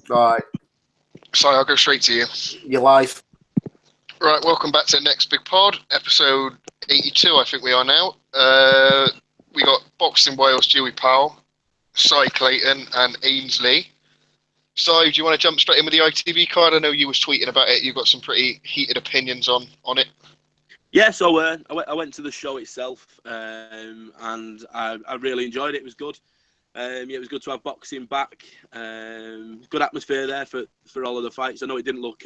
Right. Sorry, I'll go straight to you. You're live. Right, welcome back to the Next Big Pod, episode 82, I think we are now. We got Boxing Wales, Dewey Powell, Cy Clayton, and Ainsley. Cy, do you want to jump straight in with the ITV card? I know you was tweeting about it. You've got some pretty heated opinions on it. Yeah, so I went to the show itself, and I really enjoyed it. It was good. It was good to have boxing back. Good atmosphere there for all of the fights. I know it didn't look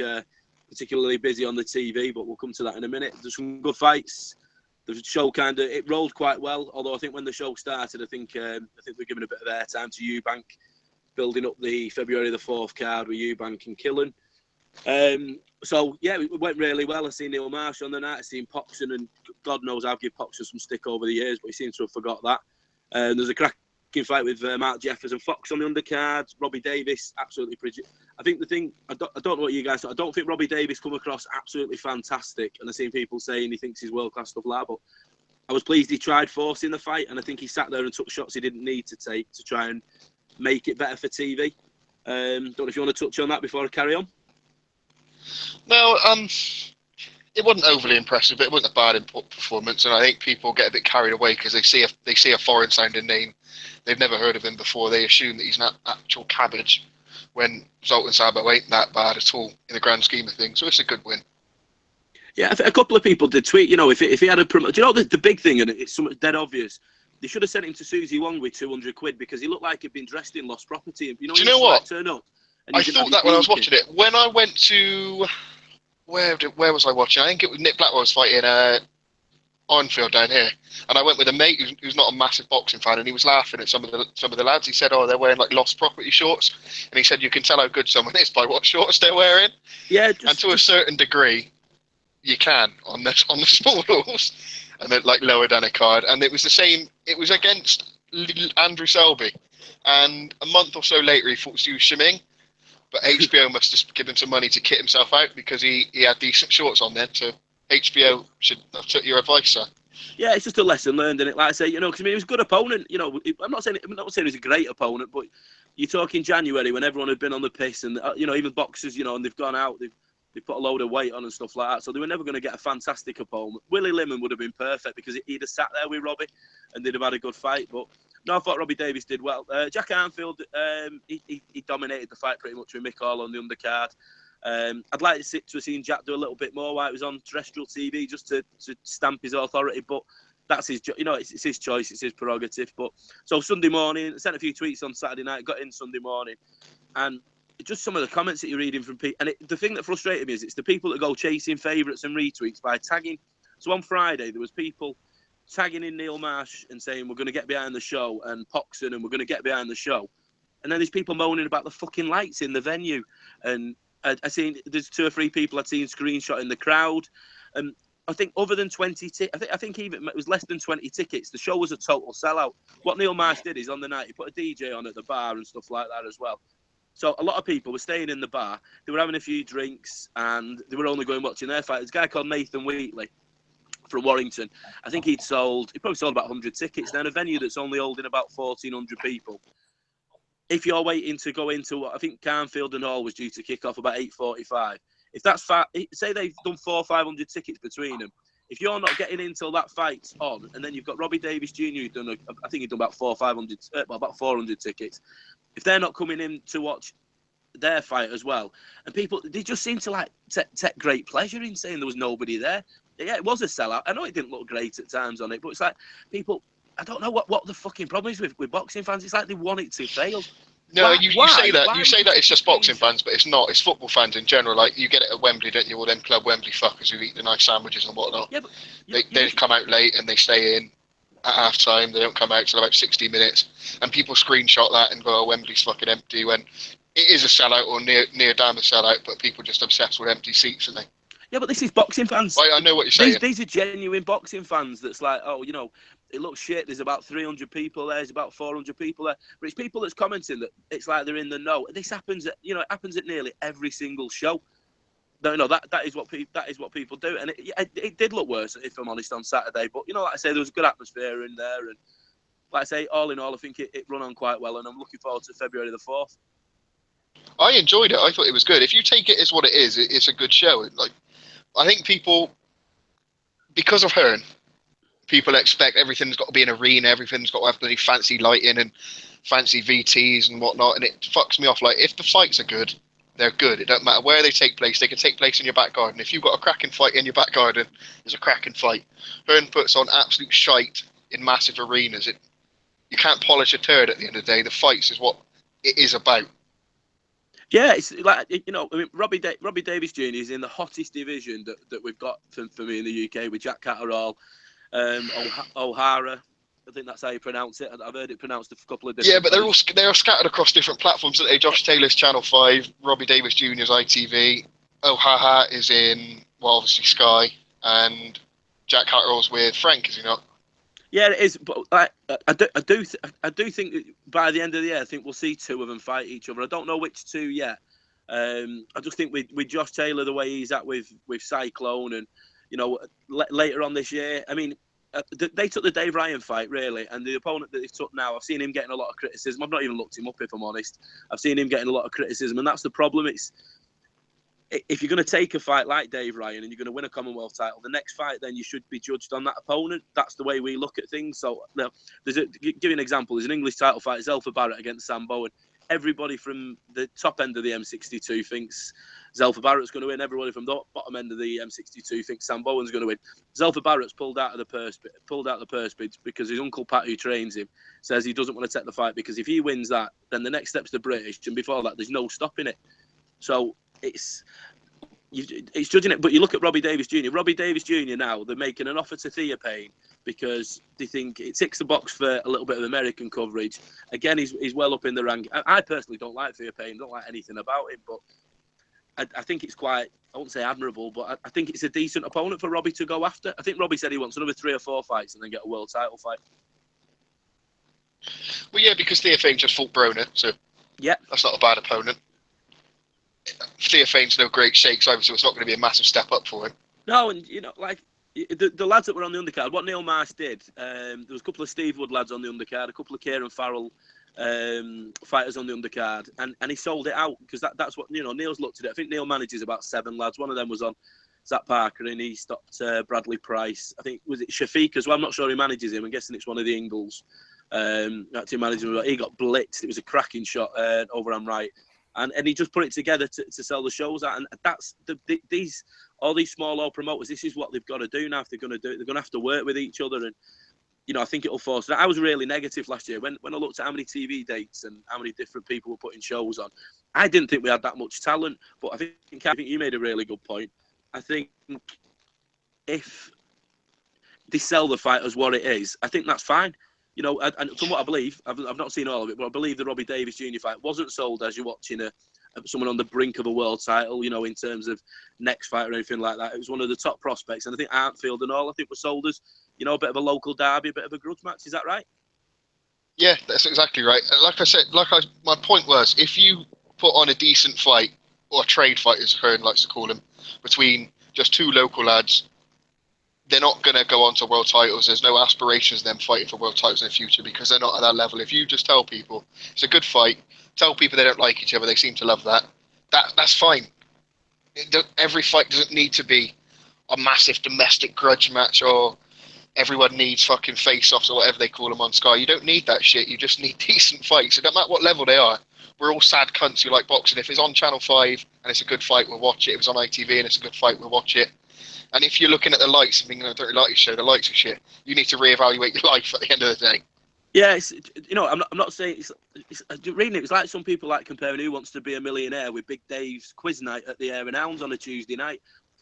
particularly busy on the TV, but we'll come to that in a minute. There's some good fights. The show it rolled quite well. Although I think when the show started, I think we're giving a bit of airtime to Eubank, building up the February the 4th card with Eubank and Killen. So yeah, it went really well. I seen Neil Marsh on the night. I seen Poxon, and God knows I've given Poxon some stick over the years, but he seems to have forgot that. There's a cracking fight with Mark Jeffers and Fox on the undercard. Robbie Davis, absolutely pretty. I think the thing, I don't know what you guys thought. I don't think Robbie Davis come across absolutely fantastic, and I've seen people saying he thinks he's world class stuff like that, but I was pleased he tried forcing the fight, and I think he sat there and took shots he didn't need to take to try and make it better for TV. Don't know if you want to touch on that before I carry on. No, it wasn't overly impressive, but it wasn't a bad performance, and I think people get a bit carried away because they see a foreign-sounding name. They've never heard of him before. They assume that he's an actual cabbage, when Zoltan Sabo ain't that bad at all in the grand scheme of things. So it's a good win. Yeah, a couple of people did tweet. You know, if he had a promote, do you know the big thing, and it's something dead obvious. They should have sent him to Susie Wong with 200 quid because he looked like he'd been dressed in lost property. You know, do you know what? Turn up. I thought that when I was watching it. When I went to where was I watching? I think it was Nick Blackwell was fighting Arnfield down here, and I went with a mate who's not a massive boxing fan, and he was laughing at some of the lads. He said, "Oh, they're wearing like lost property shorts," and he said, "You can tell how good someone is by what shorts they're wearing." Yeah, and to a certain degree, you can on the small rules, and then like lower down a card. And it was the same. It was against Andrew Selby, and a month or so later he fought Zhu Shiming. But HBO must just give him some money to kit himself out because he had decent shorts on then. So HBO should have took your advice, sir. Yeah, it's just a lesson learned, and like I say, you know, because I mean, he was a good opponent. You know, I'm not saying he's a great opponent, but you're talking January when everyone had been on the piss, and you know, even boxers, you know, and they've gone out, they've put a load of weight on and stuff like that. So they were never going to get a fantastic opponent. Willie Lemon would have been perfect because he'd have sat there with Robbie, and they'd have had a good fight. But no, I thought Robbie Davis did well. Jack Arnfield, he dominated the fight pretty much with Mick Hall on the undercard. I'd like to have seen Jack do a little bit more while it was on terrestrial TV just to stamp his authority, but that's his, you know, it's his choice, it's his prerogative. But so Sunday morning, I sent a few tweets on Saturday night, got in Sunday morning, and just some of the comments that you're reading from people, and the thing that frustrated me is it's the people that go chasing favourites and retweets by tagging. So on Friday there was people tagging in Neil Marsh and saying we're going to get behind the show, and Poxon, and we're going to get behind the show, and then there's people moaning about the fucking lights in the venue, and I seen there's 2 or 3 people I'd seen screenshot in the crowd, and I think other than 20 I think even it was less than 20 tickets. The show was a total sellout. What Neil Marsh did is on the night he put a DJ on at the bar and stuff like that as well. So a lot of people were staying in the bar. They were having a few drinks and they were only going watching their fight. There's a guy called Nathan Wheatley from Warrington. I think he probably sold about 100 tickets. Now in a venue that's only holding about 1,400 people. If you're waiting to go into what I think Carnfield and Hall was due to kick off about 8:45, if that's say they've done 400 or 500 tickets between them, if you're not getting in till that fight's on, and then you've got Robbie Davis Jr. who's done, I think he's done about 400 tickets. If they're not coming in to watch their fight as well, and people, they just seem to like take great pleasure in saying there was nobody there. Yeah, it was a sellout. I know it didn't look great at times on it, but it's like people. I don't know what the fucking problem is with boxing fans. It's like they want it to fail. No, you say that it's just boxing fans, but it's not. It's football fans in general. Like you get it at Wembley, don't you? All them Club Wembley fuckers who eat the nice sandwiches and whatnot. Yeah, but they come out late and they stay in at half time. They don't come out till about 60 minutes, and people screenshot that and go, "Oh, Wembley's fucking empty." When it is a sellout or near damn a sellout, but people just obsessed with empty seats, and they. Yeah, but this is boxing fans. I know what you're saying. These are genuine boxing fans. That's like, oh, you know, it looks shit. There's about 300 people there. There's about 400 people there. But it's people that's commenting that it's like they're in the know. This happens at, you know, it happens at nearly every single show. No, that is what people do, and it did look worse, if I'm honest, on Saturday. But you know, like I say, there was a good atmosphere in there, and like I say, all in all, I think it run on quite well, and I'm looking forward to February the 4th. I enjoyed it. I thought it was good. If you take it as what it is, it's a good show. Like, I think people, because of her, people expect everything's got to be an arena, everything's got to have bloody fancy lighting and fancy VTs and whatnot, and it fucks me off. Like, if the fights are good, they're good. It don't matter where they take place. They can take place in your back garden. If you've got a cracking fight in your back garden, it's a cracking fight. Hearn puts on absolute shite in massive arenas. You can't polish a turd at the end of the day. The fights is what it is about. Yeah, it's like, you know, I mean, Robbie Davies Jr. is in the hottest division that we've got for me in the UK, with Jack Catterall, O'Hara. I think that's how you pronounce it. I've heard it pronounced a couple of different. Yeah, but they're scattered across different platforms. Josh Taylor's Channel 5, Robbie Davies Jr.'s ITV, O'Hara is in, well, obviously Sky, and Jack Catterall's with Frank, is he not? Yeah, it is. But I do think that by the end of the year, I think we'll see two of them fight each other. I don't know which two yet. I just think with Josh Taylor, the way he's at with Cyclone, and you know, later on this year, I mean, they took the Dave Ryan fight really, and the opponent that they've took now, I've seen him getting a lot of criticism. I've not even looked him up, if I'm honest. I've seen him getting a lot of criticism, and that's the problem. It's, if you're going to take a fight like Dave Ryan and you're going to win a Commonwealth title, the next fight then you should be judged on that opponent. That's the way we look at things. So, give you an example. There's an English title fight, Zelfa Barrett against Sam Bowen. Everybody from the top end of the M62 thinks Zelfa Barrett's going to win. Everybody from the bottom end of the M62 thinks Sam Bowen's going to win. Zelfa Barrett's pulled out of the purse bids because his uncle Pat, who trains him, says he doesn't want to take the fight because if he wins that, then the next step's the British, and before that, there's no stopping it. So it's judging it. But you look at Robbie Davies Jr. Robbie Davies Jr. now, they're making an offer to Thea Payne because they think it ticks the box for a little bit of American coverage. Again, he's well up in the rank. I personally don't like Thea Payne, don't like anything about him, but I think it's quite, I won't say admirable, but I think it's a decent opponent for Robbie to go after. I think Robbie said he wants another 3 or 4 fights and then get a world title fight. Well, yeah, because Thea Payne just fought Broner, so yeah, that's not a bad opponent. Thea Payne's no great shakes either, so it's not going to be a massive step up for him. No, and you know, like the lads that were on the undercard, what Neil Marsh did, there was a couple of Steve Wood lads on the undercard, a couple of Kieran Farrell fighters on the undercard, and he sold it out because that's what, you know, Neil's looked at it. I think Neil manages about 7 lads. One of them was on Zach Parker, and he stopped Bradley Price. I think, was it Shafiq as well? I'm not sure who manages him. I'm guessing it's one of the Ingles. Actually managing him. He got blitzed. It was a cracking shot over on right. And he just put it together to sell the shows out. And that's all these small old promoters, this is what they've got to do now. If they're going to do it, they're going to have to work with each other. And, you know, I think it'll force that. I was really negative last year when I looked at how many TV dates and how many different people were putting shows on. I didn't think we had that much talent, but I think you made a really good point. I think if they sell the fight as what it is, I think that's fine. You know, and from what I believe, I've not seen all of it, but I believe the Robbie Davies Jr. fight wasn't sold as you're watching someone on the brink of a world title, you know, in terms of next fight or anything like that. It was one of the top prospects, and I think Artfield and all, I think, were sold as, you know, a bit of a local derby, a bit of a grudge match. Is that right? Yeah, that's exactly right. Like I said, my point was, if you put on a decent fight, or a trade fight, as Hearn likes to call them, between just 2 local lads, they're not going to go on to world titles. There's no aspirations of them fighting for world titles in the future because they're not at that level. If you just tell people it's a good fight, tell people they don't like each other, they seem to love that's fine. Every fight doesn't need to be a massive domestic grudge match or everyone needs fucking face-offs or whatever they call them on Sky. You don't need that shit. You just need decent fights. It doesn't matter what level they are. We're all sad cunts who like boxing. If it's on Channel 5 and it's a good fight, we'll watch it. If it's on ITV and it's a good fight, we'll watch it. And if you're looking at the lights and thinking, I don't really like your show, the lights are shit, you need to reevaluate your life at the end of the day. Yeah, you know, I'm not saying it's reading it. It's like some people like comparing Who Wants to Be a Millionaire with Big Dave's quiz night at the Hare and Hounds on a Tuesday night.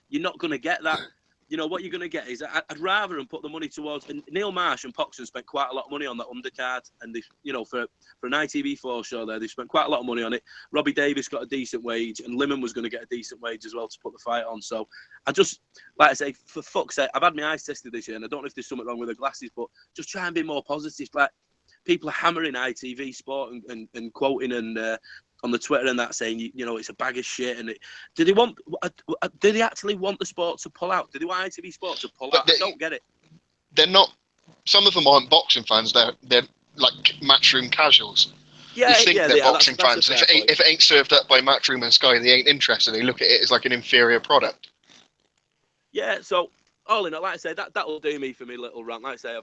You're not going to get that. You know, what you're going to get is I'd rather them put the money towards. And Neil Marsh and Poxon spent quite a lot of money on that undercard, and they, you know, for an ITV4 show there, they spent quite a lot of money on it. Robbie Davies got a decent wage, and Limon was going to get a decent wage as well to put the fight on. So I just, like I say, for fuck's sake, I've had my eyes tested this year, and I don't know if there's something wrong with the glasses, but just try and be more positive. Like, people are hammering ITV Sport and quoting and on the Twitter and that, saying, you know, it's a bag of shit. And do they actually want the sport to pull out? Do they want ITV Sport to pull out? I don't get it. They're not. Some of them aren't boxing fans. They're like matchroom casuals. Yeah, they think they're boxing that's fans. And if it ain't served up by Matchroom and Sky, they ain't interested. They look at it as like an inferior product. Yeah, so all in all, like I say, that'll do me for me little rant. Like I say, I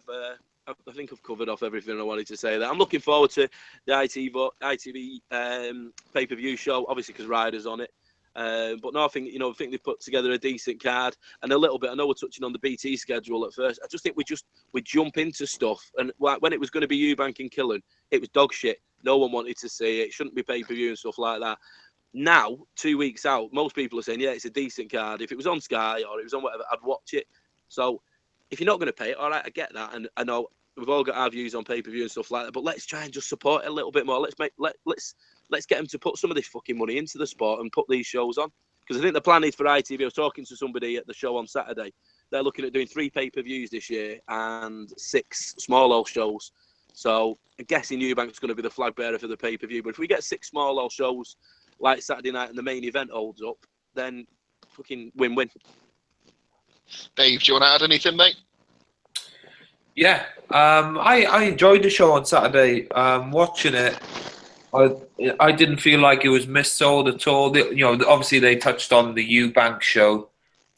think I've covered off everything I wanted to say there. I'm looking forward to the ITV pay-per-view show, obviously because Ryder's on it. But no, I think they've put together a decent card and a little bit. I know we're touching on the BT schedule at first. I just think we jump into stuff, and when it was going to be Eubank and Killen, it was dog shit. No one wanted to see it. It shouldn't be pay-per-view and stuff like that. Now, 2 weeks out, most people are saying, yeah, it's a decent card. If it was on Sky or it was on whatever, I'd watch it. So if you're not going to pay it, all right, I get that. And I know we've all got our views on pay-per-view and stuff like that, but let's try and just support it a little bit more. Let's get them to put some of this fucking money into the sport and put these shows on. Because I think the plan is for ITV. I was talking to somebody at the show on Saturday. They're looking at doing 3 pay-per-views this year and 6 small shows. So I'm guessing Eubank's going to be the flag bearer for the pay-per-view. But if we get 6 small shows like Saturday night and the main event holds up, then fucking win-win. Dave, do you want to add anything, mate? Yeah, I enjoyed the show on Saturday. Watching it, I didn't feel like it was missold at all. Obviously they touched on the Eubank show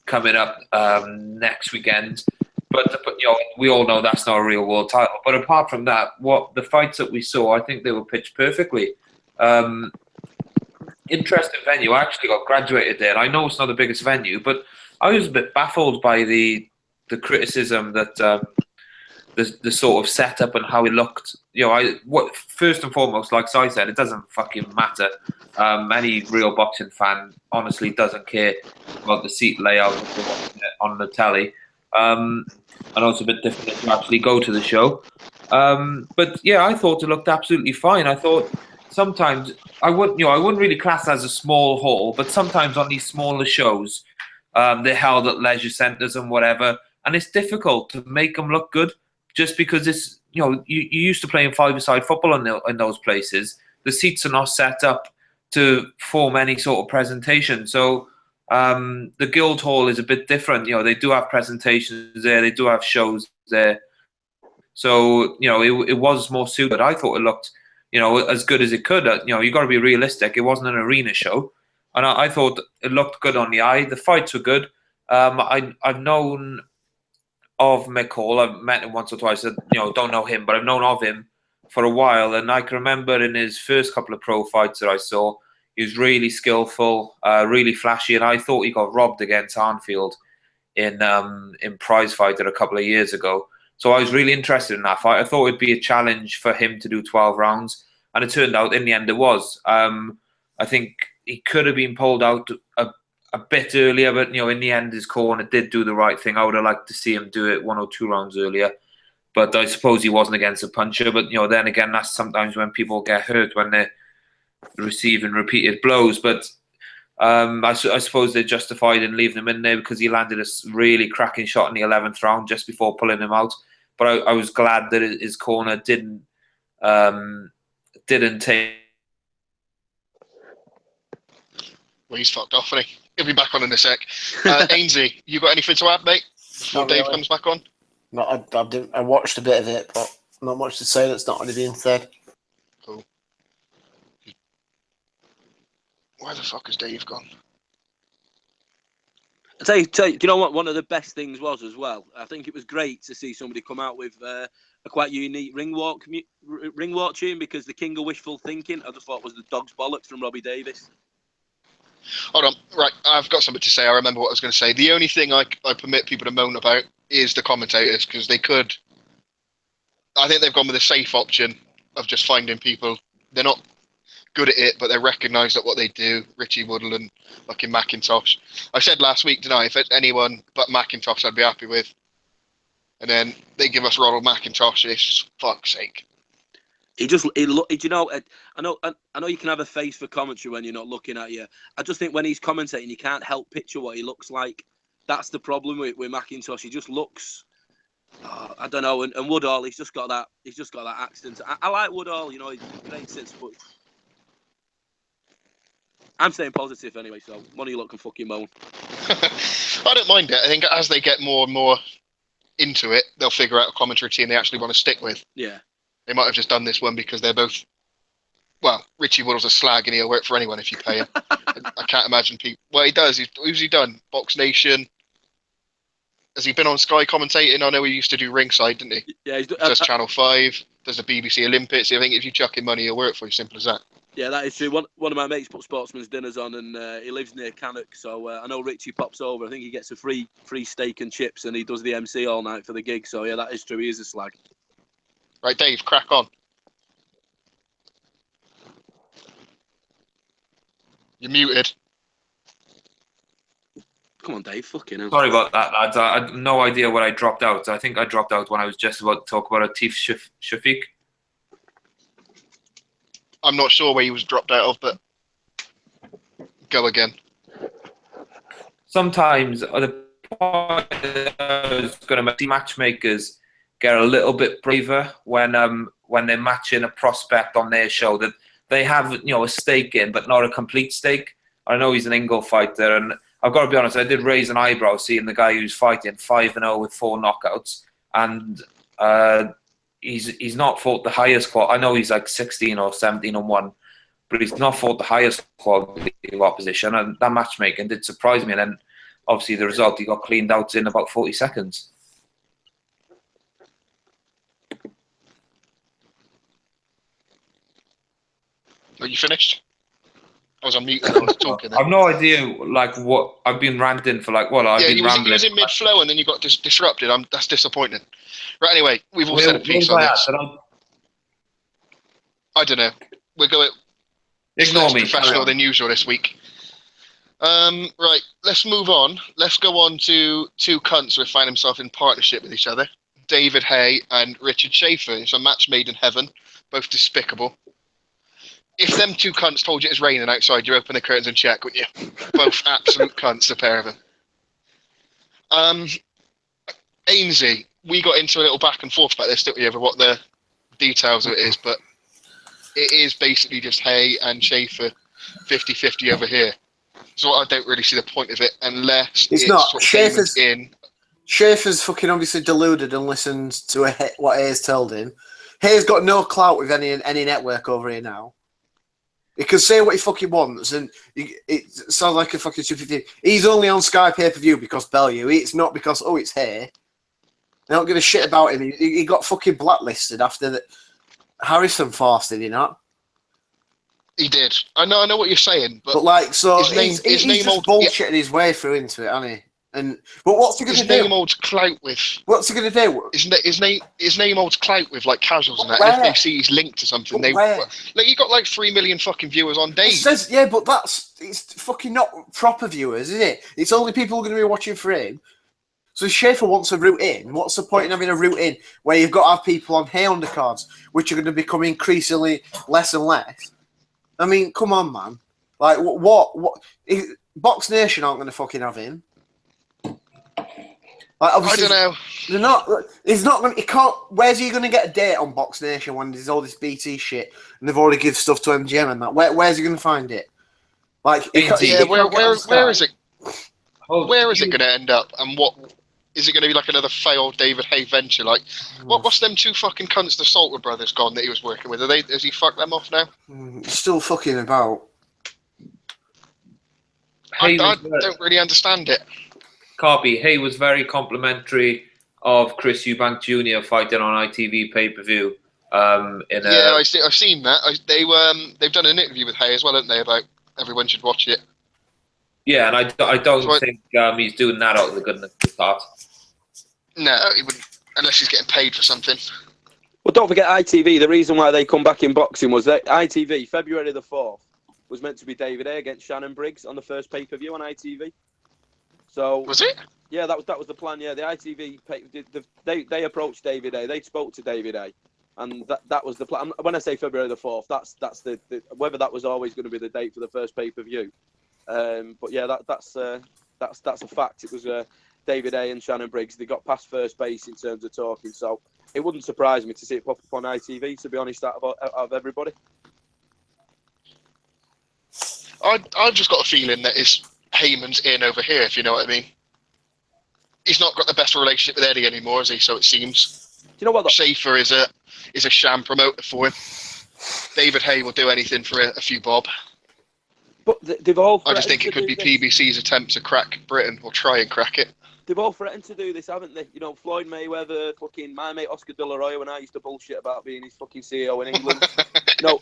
coming up next weekend, but we all know that's not a real world title. But apart from that, the fights that we saw, I think they were pitched perfectly. Interesting venue. I actually got graduated there. I know it's not the biggest venue, but I was a bit baffled by the criticism that the sort of setup and how it looked. First and foremost, like I said, it doesn't fucking matter. Any real boxing fan honestly doesn't care about the seat layout on the telly. I know it's a bit different to actually go to the show. But yeah, I thought it looked absolutely fine. I thought sometimes I wouldn't really class it as a small hall, but sometimes on these smaller shows, they're held at leisure centres and whatever, and it's difficult to make them look good just because it's you used to playing 5-a-side football in those places. The seats are not set up to form any sort of presentation, so the Guildhall is a bit different. They do have presentations there, they do have shows there, so it was more suited. I thought it looked as good as it could. You got to be realistic. It wasn't an arena show, and I thought it looked good on the eye. The fights were good. I've known of Mick Hall. I've met him once or twice. Don't know him, but I've known of him for a while. And I can remember in his first couple of pro fights that I saw, he was really skillful, really flashy. And I thought he got robbed against Arnfield in prize fighter a couple of years ago. So I was really interested in that fight. I thought it'd be a challenge for him to do 12 rounds. And it turned out in the end it was. I think he could have been pulled out a bit earlier, but in the end his corner did do the right thing. I would have liked to see him do it 1 or 2 rounds earlier, but I suppose he wasn't against a puncher. But then again, that's sometimes when people get hurt, when they're receiving repeated blows. But I suppose they're justified in leaving him in there because he landed a really cracking shot in the 11th round just before pulling him out. But I was glad that his corner didn't take. Well, he's fucked off, isn't he? He'll be back on in a sec. Ainsley, you got anything to add, mate? Before Dave comes back on? No, I didn't. I watched a bit of it, but not much to say that's not already being said. Cool. Where the fuck has Dave gone? I tell you, do you know what one of the best things was as well? I think it was great to see somebody come out with a quite unique ring walk tune, because the King of Wishful Thinking, I just thought was the Dog's Bollocks from Robbie Davis. Hold on. Right, I've got something to say. I remember what I was going to say. The only thing I permit people to moan about is the commentators, because they could... I think they've gone with a safe option of just finding people. They're not good at it, but they're recognised at what they do. Richie Woodall and fucking McIntosh. I said last week, didn't I? If it's anyone but McIntosh, I'd be happy with. And then they give us Ronald McIntosh. It's just, fuck's sake. I know you can have a face for commentary when you're not looking at you. I just think when he's commentating, you can't help picture what he looks like. That's the problem with McIntosh. He just looks, I don't know. And Woodall, he's just got that accent. I like Woodall. He's great sense, but I'm staying positive anyway. So one of you lot can fucking moan. I don't mind it. I think as they get more and more into it, they'll figure out a commentary team they actually want to stick with. Yeah. They might have just done this one because they're both well, Richie Woodall's a slag and he'll work for anyone if you pay him. I can't imagine people. Well, he does. Who's he done? Box Nation. Has he been on Sky commentating? I know he used to do ringside, didn't he? Yeah, he does Channel 5, does the BBC Olympics. I think if you chuck him money, he'll work for you. Simple as that. Yeah, that is true. One of my mates put Sportsman's Dinners on, and he lives near Cannock, so I know Richie pops over. I think he gets a free steak and chips, and he does the MC all night for the gig. So yeah, that is true. He is a slag. Right, Dave, crack on. You're muted. Come on, Dave. Fucking hell. Sorry about that, lads. I had no idea what I dropped out. I think I dropped out when I was just about to talk about Atif Shafiq. I'm not sure where he was dropped out of, but go again. Sometimes the point I was going to make, matchmakers get a little bit braver when they're matching a prospect on their show that they have, a stake in, but not a complete stake. I know he's an Ingle fighter, and I've got to be honest, I did raise an eyebrow seeing the guy who's fighting 5-0 with 4 knockouts, and he's not fought the highest quality. I know he's like 16 or 17-1, but he's not fought the highest quality of opposition, and that matchmaking did surprise me. And then obviously the result, he got cleaned out in about 40 seconds. Are you finished? I was on mute and I was talking then. I've no idea, what I've been ranting for. I've been rambling. He was in mid-flow and then you got disrupted. That's disappointing. Right, anyway, we've all said a piece on this. I don't know. We're going. Ignore me. Professional than usual this week. Right, let's move on. Let's go on to two cunts who find themselves in partnership with each other. David Haye and Richard Schaefer. It's a match made in heaven. Both despicable. If them two cunts told you it's raining outside, you'd open the curtains and check, wouldn't you? Both absolute cunts, the pair of them. Ainsley, we got into a little back and forth about this, didn't we, over what the details of it is, but it is basically just Haye and Schaefer 50-50 over here. So I don't really see the point of it unless it's not. Schaefer's in. Schaefer's fucking obviously deluded and listened to what Haye's told him. Haye's got no clout with any network over here now. He can say what he fucking wants, and it sounds like a fucking stupid thing. He's only on Sky pay-per-view because Bellew. It's not because, it's Haye. They don't give a shit about him. He got fucking blacklisted after that. Harrison forced it, He did. I know what you're saying, but he's just bullshitting his way through into it, hasn't he? But what's he going to do? His name holds clout with. What's he going to do? His name holds clout with casuals and that. And if they see he's linked to something, you got 3 million fucking viewers on Dave. But it's fucking not proper viewers, is it? It's only people who are going to be watching for him. So if Schaefer wants a route in, what's the point in having a route in where you've got to have people on Haye undercards, which are going to become increasingly less and less? I mean, come on, man. What? Box Nation aren't going to fucking have him. I don't know. They're not. He's not going. He can't. Where's he going to get a date on Box Nation when there's all this BT shit and they've already given stuff to MGM and that? Where's he going to find it? Where is it? Where is it going to end up? And what is it going to be like another failed David Haye venture? What's them two fucking cunts the Salter brothers gone that he was working with? Has he fucked them off now? Still fucking about. I don't really understand it. Copy. Haye was very complimentary of Chris Eubank Jr. fighting on ITV pay-per-view. I've seen that. They've done an interview with Haye as well, haven't they, about everyone should watch it. Yeah, and I don't think he's doing that out of the goodness of his heart. No, he wouldn't, unless he's getting paid for something. Well, don't forget ITV. The reason why they come back in boxing was that ITV, February the 4th, was meant to be David Haye against Shannon Briggs on the first pay-per-view on ITV. So was it? Yeah, that was the plan. Yeah, the ITV they approached David Haye. They spoke to David Haye, and that was the plan. When I say February the 4th, that's the whether that was always going to be the date for the first pay-per-view. But yeah, that's a fact. It was David Haye and Shannon Briggs. They got past first base in terms of talking. So it wouldn't surprise me to see it pop up on ITV. To be honest, out of everybody, I've just got a feeling that Heyman's in over here, if you know what I mean. He's not got the best relationship with Eddie anymore, is he? So it seems. Do you know what? Schaefer is a sham promoter for him. David Haye will do anything for a few bob. But they've all. I just think it could be PBC's attempt to crack Britain or try and crack it. They've all threatened to do this, haven't they? You know, Floyd Mayweather, fucking my mate Oscar De La Hoya, when I used to bullshit about being his fucking CEO in England. No,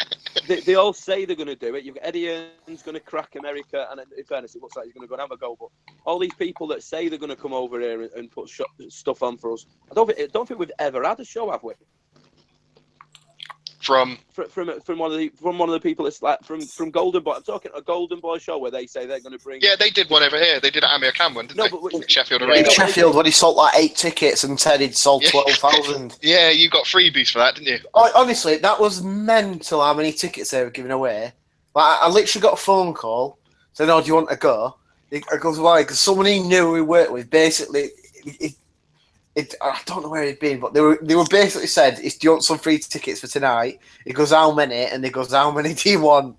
they all say they're going to do it. You've got Eddie Hearn's going to crack America, and in fairness, it looks like he's going to go and have a go. But all these people that say they're going to come over here and put stuff on for us, I don't think we've ever had a show, have we? From one of the people that's like from Golden Boy. I'm talking a Golden Boy show where they say they're going to bring. Yeah, they did one over here. They did it at Amir Khan one, didn't they? But Sheffield Arena. Sheffield when he sold like 8 tickets and Ted he'd sold 12,000. Yeah, you got freebies for that, didn't you? Honestly, that was mental how many tickets they were giving away. Like I literally got a phone call saying, "Oh, do you want to go?" I goes, "Why?" Because someone he knew we worked with basically. I don't know where he'd been, but they were basically said, "Do you want some free tickets for tonight?" He goes, "How many?" And he goes, "How many do you want?"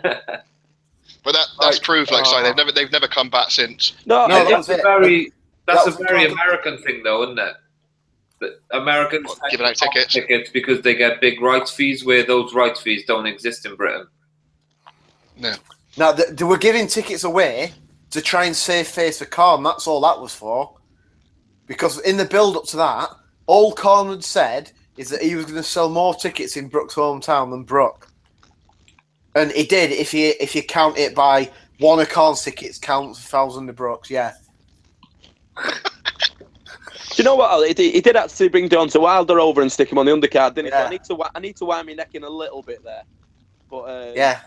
But that's proof. Like, sorry, they've never come back since. No, that's a very American thing, though, isn't it? That Americans giving out tickets because they get big rights fees, where those rights fees don't exist in Britain. No. Now they were giving tickets away to try and save face for Khan. That's all that was for. Because in the build-up to that, all Khan had said is that he was going to sell more tickets in Brooke's hometown than Brooke. And he did, if you count it by one of Khan's tickets counts 1,000 of Brooke's, yeah. Do you know what? He did actually bring Deontay Wilder over and stick him on the undercard, didn't he? Yeah. So I need to wind my neck in a little bit there. But yeah.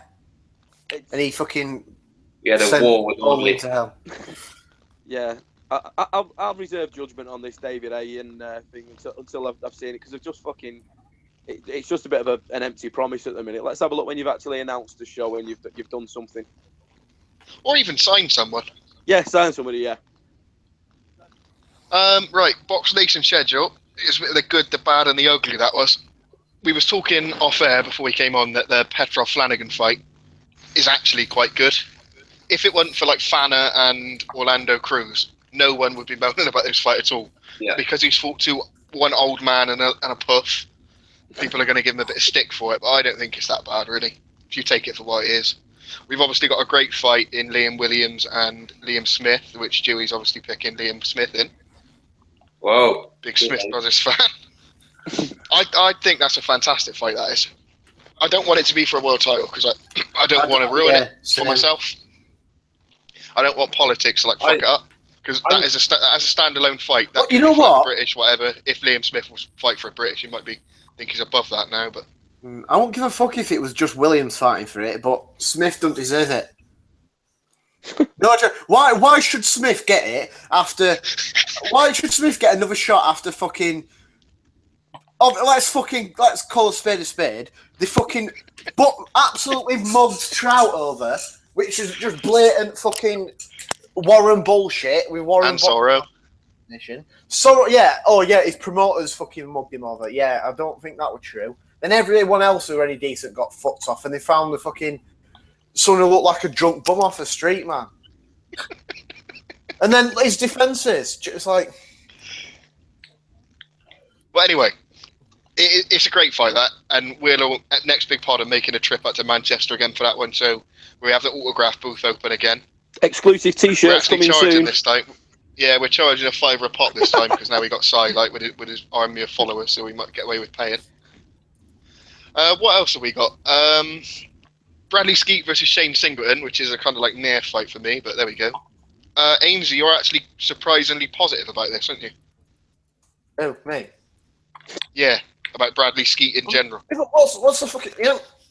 And he fucking... Yeah, the war with only to hell. Yeah. I'll reserve judgment on this David Haye thing until I've seen it, because it's just fucking. It's just a bit of an empty promise at the minute. Let's have a look when you've actually announced the show and you've done something, or even signed someone. Yeah, sign somebody. Yeah. Right, Box Nation schedule is the good, the bad, and the ugly. That was. We was talking off air before we came on that the Petrov Flanagan fight is actually quite good. If it wasn't for like Fana and Orlando Cruz, no one would be moaning about this fight at all. Yeah. Because he's fought to one old man and a puff. People are going to give him a bit of stick for it, but I don't think it's that bad, really, if you take it for what it is. We've obviously got a great fight in Liam Williams and Liam Smith, which Dewey's obviously picking Liam Smith in. Whoa. Big Smith Brothers fan. I think that's a fantastic fight, that is. I don't want it to be for a world title, because I don't want to ruin it for myself. I don't want politics to fuck it up. Because that is a standalone fight. That you know what? British, whatever. If Liam Smith was fight for a British, he might think he's above that now. But I won't give a fuck if it was just Williams fighting for it. But Smith don't deserve it. No, why should Smith get it after? Why should Smith get another shot after fucking? Oh, let's call a spade a spade. They fucking absolutely mugged Trout over, which is just blatant fucking. Warren bullshit with Warren and Sorrow. Sorrow, yeah. Oh, yeah, his promoters fucking mugged him over. Yeah, I don't think that was true. Then everyone else who were any decent got fucked off, and they found the fucking someone who looked like a drunk bum off the street, man. And then his defences, just like. Well, anyway, it's a great fight, that, and we're all, at next big pod, making a trip out to Manchester again for that one, so we have the autograph booth open again. Exclusive T-shirts coming soon. This time. Yeah, we're charging $5 a pop this time because now we got Sai with his army of followers, so we might get away with paying. What else have we got? Bradley Skeet versus Shane Singleton, which is a kind of near fight for me, but there we go. Ainsley, you're actually surprisingly positive about this, aren't you? Oh, me? Yeah, about Bradley Skeet in general. What's the fucking...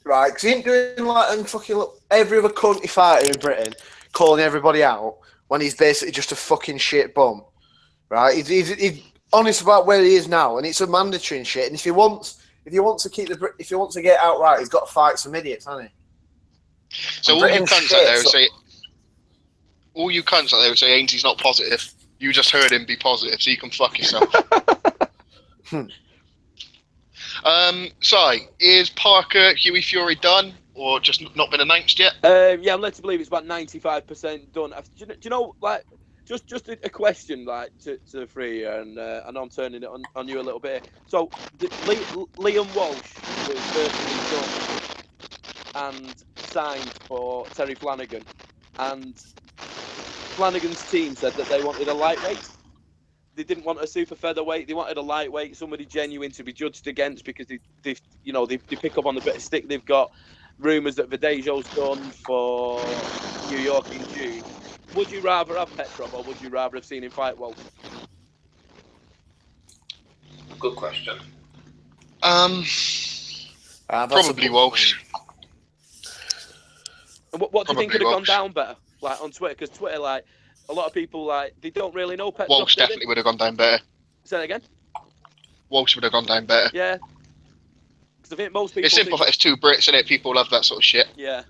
right, because he ain't doing fucking every other country fighter in Britain calling everybody out when he's basically just a fucking shit bum, right? He's honest about where he is now, and it's a mandatory and shit. And if he wants to get outright, he's got to fight some idiots, hasn't he? So all you cunts out there who say Ainsley's not positive, you just heard him be positive, so you can fuck yourself. Si, is Parker Huey Fury done, or just not been announced yet? Yeah, I'm led to believe it's about 95% done. Do you know Just a question, like to the three, and I know I'm turning it on you a little bit. So Liam Walsh was virtually done and signed for Terry Flanagan, and Flanagan's team said that they wanted a lightweight. They didn't want a super featherweight. They wanted a lightweight, somebody genuine to be judged against, because they pick up on the bit of stick they've got. Rumours that Verdejo's done for New York in June. Would you rather have Petrov, or would you rather have seen him fight Walsh? Good question. Probably Walsh. And what do you think could have gone down better, like on Twitter? Because Twitter, like a lot of people, like they don't really know Petrov. Walsh definitely would have gone down better. Say that again. Walsh would have gone down better. Yeah. Because I think most people. It's simple. It's two Brits, isn't it? People love that sort of shit. Yeah.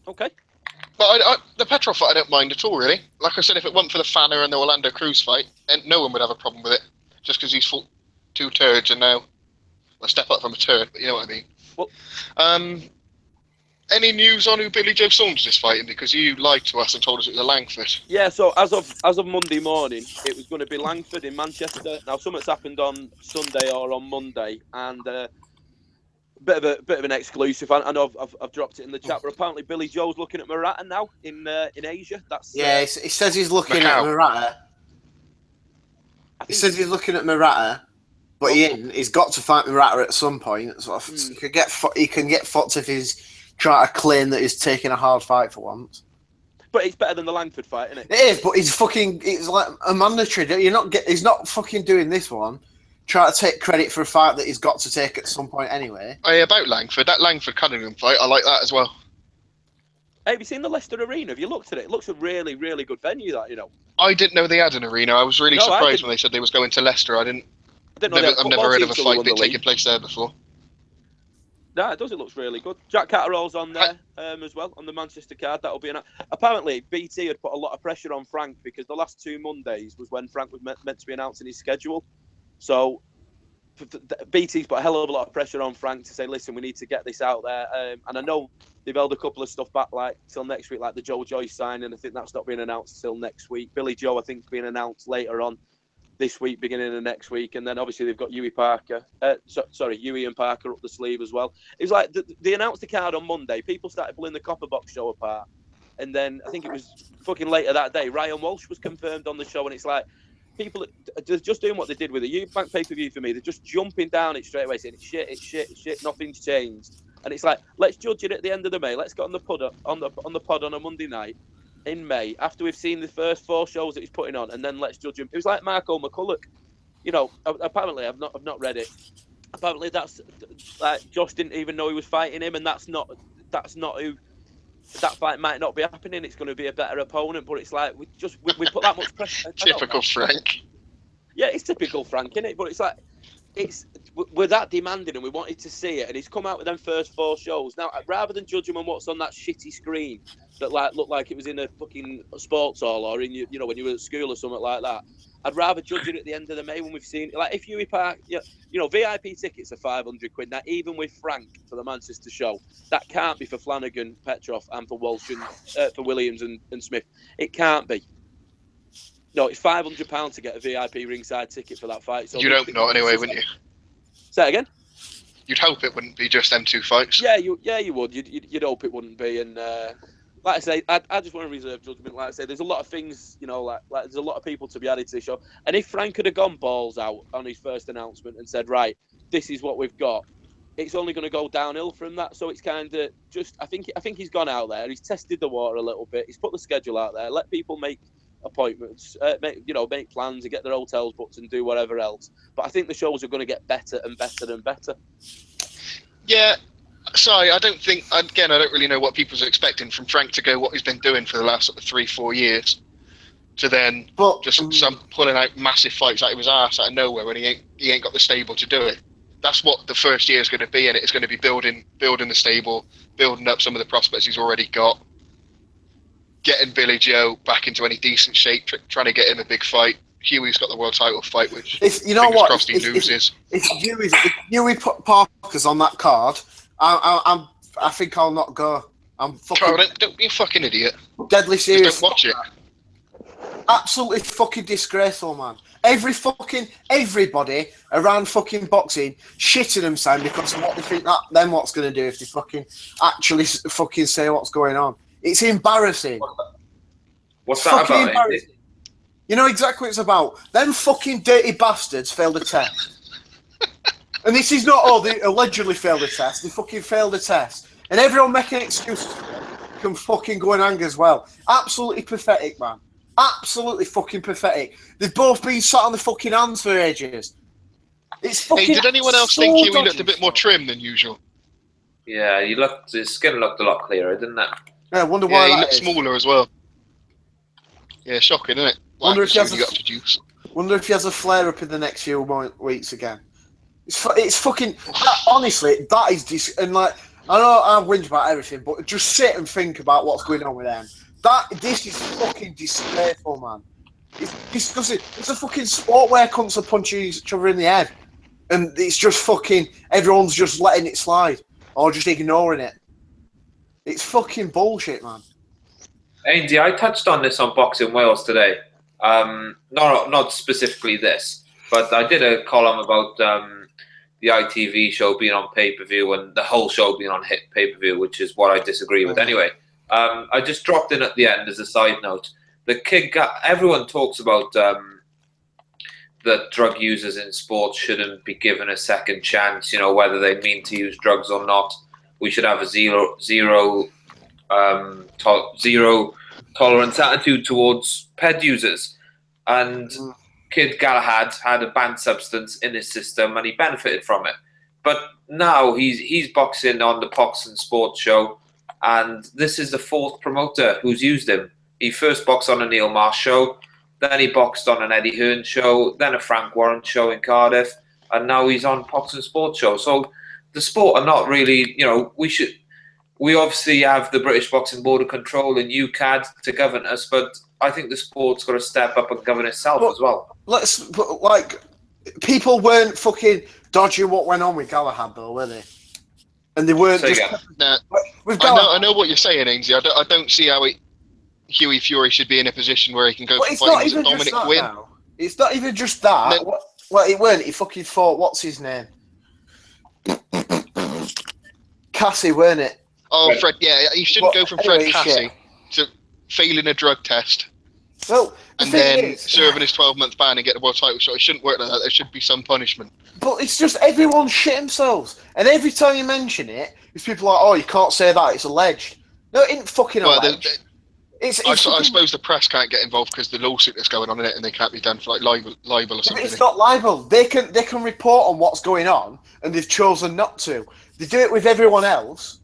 Okay. But the Petrov fight, I don't mind at all, really. Like I said, if it weren't for the Fanner and the Orlando Cruz fight, and no one would have a problem with it, just because he's fought two turds and now a step up from a turd. But you know what I mean. Well, any news on who Billy Joe Saunders is fighting? Because you lied to us and told us it was a Langford. Yeah. So as of Monday morning, it was going to be Langford in Manchester. Now something's happened on Sunday or on Monday, and. Bit of an exclusive. I know I've dropped it in the chat, but apparently Billy Joe's looking at Murata now in Asia. That's he says he's looking at Murata. He says he's looking at Murata, but he's got to fight Murata at some point. So he can get fucked if he's trying to claim that he's taking a hard fight for once. But it's better than the Langford fight, isn't it? It is, but it's like a mandatory. He's not fucking doing this one. Try to take credit for a fight that he's got to take at some point anyway. Oh, yeah, about Langford, that Langford-Cunningham fight, I like that as well. Hey, have you seen the Leicester Arena? Have you looked at it? It looks a really, really good venue, that, you know. I didn't know they had an arena. I was really surprised when they said they was going to Leicester. I've never heard of a fight taking place there before. No, it does. It looks really good. Jack Catterall's on there as well, on the Manchester card. That'll be apparently, BT had put a lot of pressure on Frank, because the last 2 Mondays was when Frank was meant to be announcing his schedule. So BT's put a hell of a lot of pressure on Frank to say, listen, we need to get this out there. And I know they've held a couple of stuff back, like till next week, like the Joe Joyce signing. I think that's not being announced till next week. Billy Joe, I think, is being announced later on this week, beginning of next week. And then obviously they've got Huey and Parker up the sleeve as well. It was like they announced the card on Monday. People started pulling the Copper Box show apart. And then I think it was fucking later that day, Ryan Walsh was confirmed on the show. And it's like, people are just doing what they did with the Eubank pay-per-view for me. They're just jumping down it straight away, saying it's shit, nothing's changed. And it's like, let's judge it at the end of the May. Let's get on the pod on a Monday night in May, after we've seen the first 4 shows that he's putting on, and then let's judge him. It was like Marco McCulloch. You know, apparently I've not read it. Apparently that's like Josh didn't even know he was fighting him, and that's not who. That fight might not be happening. It's going to be a better opponent, but it's like we put that much pressure. Typical Frank. Yeah, it's typical Frank, isn't it? But it's like we're that demanding, and we wanted to see it, and he's come out with them first 4 shows. Now, rather than judge him on what's on that shitty screen that like looked like it was in a fucking sports hall or in you know when you were at school or something like that, I'd rather judge it at the end of the May when we've seen like if Huey Park, you know, VIP tickets are £500 now, even with Frank for the Manchester show. That can't be for Flanagan, Petrov, and for Walsh and for Williams and Smith. It can't be. No, it's £500 to get a VIP ringside ticket for that fight. So you'd hope not, anyway, wouldn't you? Say it again. You'd hope it wouldn't be just them 2 fights. Yeah, you would. You'd hope it wouldn't be, and. Like I say, I just want to reserve judgment. Like I say, there's a lot of things, you know, like there's a lot of people to be added to the show. And if Frank had have gone balls out on his first announcement and said, right, this is what we've got, it's only going to go downhill from that. So it's kind of just, I think he's gone out there. He's tested the water a little bit. He's put the schedule out there. Let people make appointments, make plans and get their hotels booked and do whatever else. But I think the shows are going to get better and better and better. Yeah. Sorry, I don't really know what people are expecting from Frank to go what he's been doing for the last sort of 3-4 years to then some pulling out massive fights out of his arse out of nowhere when he ain't got the stable to do it. That's what the first year is going to be, and it's going to be building the stable, building up some of the prospects he's already got, getting Billy Joe back into any decent shape, trying to get him a big fight. Huey's got the world title fight, which if crossed he loses. If Huey Parker's on that card, I think I'll not go. I'm fucking... Carl, don't be a fucking idiot. Deadly serious. Just don't watch it. Absolutely fucking disgraceful, man. Everybody around fucking boxing shitting themselves because of what they think what's going to do if they fucking actually fucking say what's going on. It's embarrassing. What's that about? Embarrassing. You know exactly what it's about. Them fucking dirty bastards failed a test. And this is not, they allegedly failed a test. They fucking failed a test. And everyone making excuses for them can fucking go and hang as well. Absolutely pathetic, man. Absolutely fucking pathetic. They've both been sat on the fucking hands for ages. It's fucking. Hey, did anyone else think Huey looked a bit more trim than usual? Yeah, his skin looked a lot clearer, didn't it? Yeah, I wonder why. Yeah, he looked smaller as well. Yeah, shocking, isn't it? Wonder if he has got to juice. Wonder if he has a flare up in the next few weeks again. It's fucking. Honestly, that is and like I know I whinge about everything, but just sit and think about what's going on with them. This is fucking disgraceful, man. It's disgusting. It's a fucking sport where cunts are punching each other in the head, and it's just fucking everyone's just letting it slide or just ignoring it. It's fucking bullshit, man. Ainsley, I touched on this on Boxing Wales today. Not specifically this, but I did a column about the ITV show being on pay-per-view and the whole show being on hit pay-per-view, which is what I disagree with anyway. I just dropped in at the end as a side note. Everyone talks about that drug users in sports shouldn't be given a second chance, whether they mean to use drugs or not. We should have a zero tolerance attitude towards PED users. And Kid Galahad had a banned substance in his system and he benefited from it. But now he's boxing on the Boxing Sports show, and this is the fourth promoter who's used him. He first boxed on a Neil Marsh show, then he boxed on an Eddie Hearn show, then a Frank Warren show in Cardiff, and now he's on Boxing Sports show. So the sport are not really, we obviously have the British Boxing Board of Control and UCAD to govern us, but I think the sport's got to step up and govern itself as well. People weren't fucking dodging what went on with Galahad, though, were they? And they weren't I know what you're saying, Ainsley. I don't see how Huey Fury should be in a position where he can go for fighting Dominic Quinn. Now. It's not even just that. It weren't. He fucking fought, what's his name? Cassie, weren't it? Oh, Fred, yeah. He shouldn't go from Fred Cassie to failing a drug test. Well, and then serving his 12-month ban and get the world title shot. It shouldn't work like that. There should be some punishment. But it's just everyone shit themselves. And every time you mention it, it's people like, oh, you can't say that. It's alleged. No, it ain't fucking alleged. I suppose the press can't get involved because the lawsuit that's going on in it, and they can't be done for like libel or something. It's not libel. They can report on what's going on, and they've chosen not to. They do it with everyone else.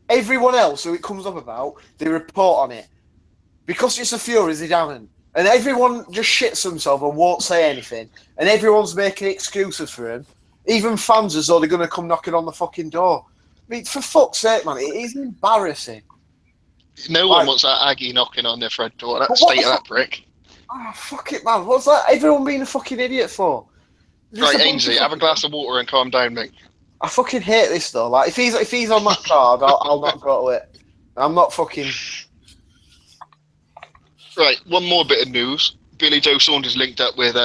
Everyone else who it comes up about, they report on it. Because it's a Fury, they haven't. And everyone just shits themselves and won't say anything. And everyone's making excuses for him. Even fans as though they're going to come knocking on the fucking door. I mean, for fuck's sake, man, it is embarrassing. No one wants that Aggie knocking on their front door. That state of that prick. Oh, fuck it, man. What's that? Everyone being a fucking idiot for? Right, Ainsley, have a glass of water and calm down, mate. I fucking hate this, though. Like, if he's on that card, I'll not go to it. I'm not fucking... Right, one more bit of news. Billy Joe Saunders linked up with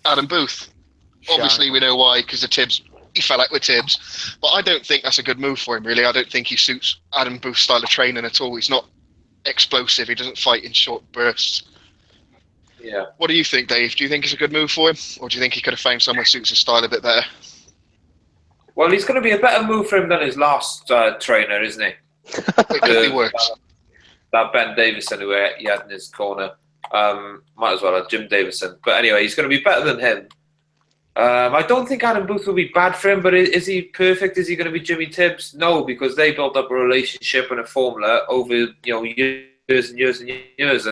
Adam Booth. Obviously, we know why, because he fell out with Tibbs. But I don't think that's a good move for him, really. I don't think he suits Adam Booth's style of training at all. He's not explosive. He doesn't fight in short bursts. Yeah. What do you think, Dave? Do you think it's a good move for him? Or do you think he could have found someone who suits his style a bit better? Well, he's going to be a better move for him than his last trainer, isn't he? It definitely works. That Ben Davison who he had in his corner. Might as well have Jim Davison. But anyway, he's going to be better than him. I don't think Adam Booth will be bad for him, but is he perfect? Is he going to be Jimmy Tibbs? No, because they built up a relationship and a formula over years and years and years.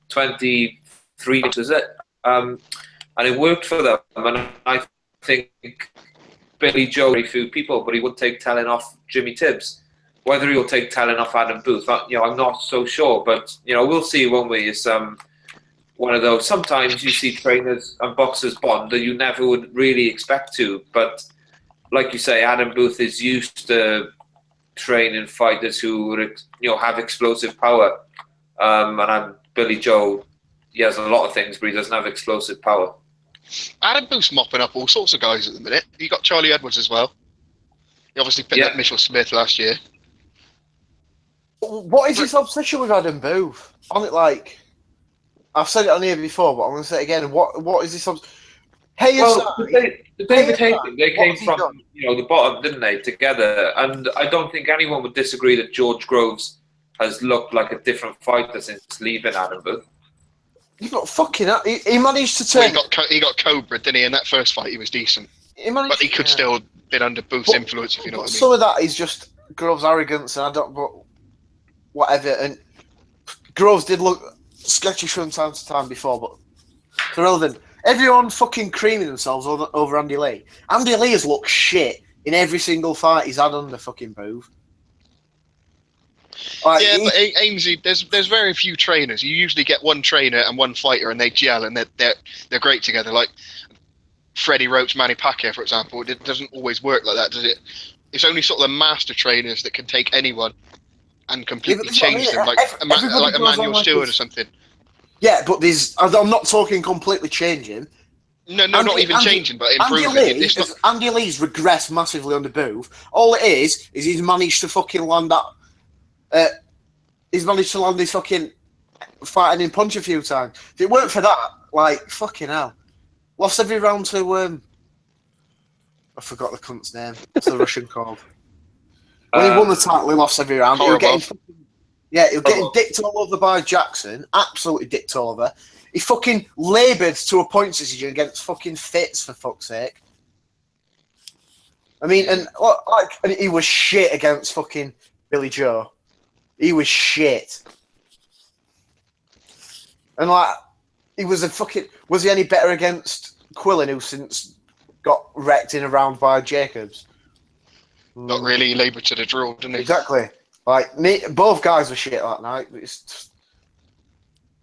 23 was it? And it worked for them. And I think Billy Joe, very few people, but he would take talent off Jimmy Tibbs. Whether he'll take talent off Adam Booth, I'm not so sure. But we'll see, won't we? It's one of those. Sometimes you see trainers and boxers bond that you never would really expect to. But like you say, Adam Booth is used to training fighters who have explosive power. And I'm Billy Joe. He has a lot of things, but he doesn't have explosive power. Adam Booth's mopping up all sorts of guys at the minute. You got Charlie Edwards as well. He obviously picked up Mitchell Smith last year. What is this obsession with Adam Booth? On it, like, I've said it on here before, but I'm going to say it again. What is this? Haye the David Haye thing, they came from the bottom, didn't they, together? And I don't think anyone would disagree that George Groves has looked like a different fighter since leaving Adam Booth. He got fucking up. He managed to turn. Well, he got Cobra, didn't he? In that first fight, he was decent. But he could still been under Booth's influence, if you know what I mean. Some of that is just Groves' arrogance, and I don't. But whatever. And Groves did look sketchy from time to time before, but it's irrelevant. Everyone fucking creaming themselves over Andy Lee. Andy Lee has looked shit in every single fight he's had under fucking Booth. But Amesy, there's very few trainers. You usually get one trainer and one fighter, and they gel, and they're great together. Like Freddie Roach, Manny Pacquiao, for example. It doesn't always work like that, does it? It's only sort of the master trainers that can take anyone and completely change them, like Emmanuel Stewart or something. Yeah, but I'm not talking completely changing. No, not even changing, but improving. Andy Lee's regressed massively under Booth. All it is he's managed to fucking land that. He's managed to land his fucking fighting in punch a few times. If it weren't for that, like, fucking hell. Lost every round to, I forgot the cunt's name. What's the Russian called? When he won the title, he lost every round. He was getting dicked all over by Jackson. Absolutely dicked all over. He fucking laboured to a point decision against fucking Fitz, for fuck's sake. I mean, and he was shit against fucking Billy Joe. He was shit. And he was was he any better against Quillen, who since got wrecked in a round by Jacobs? Not really, laboured to the drill, didn't he? Exactly. Both guys were shit that night. It's just,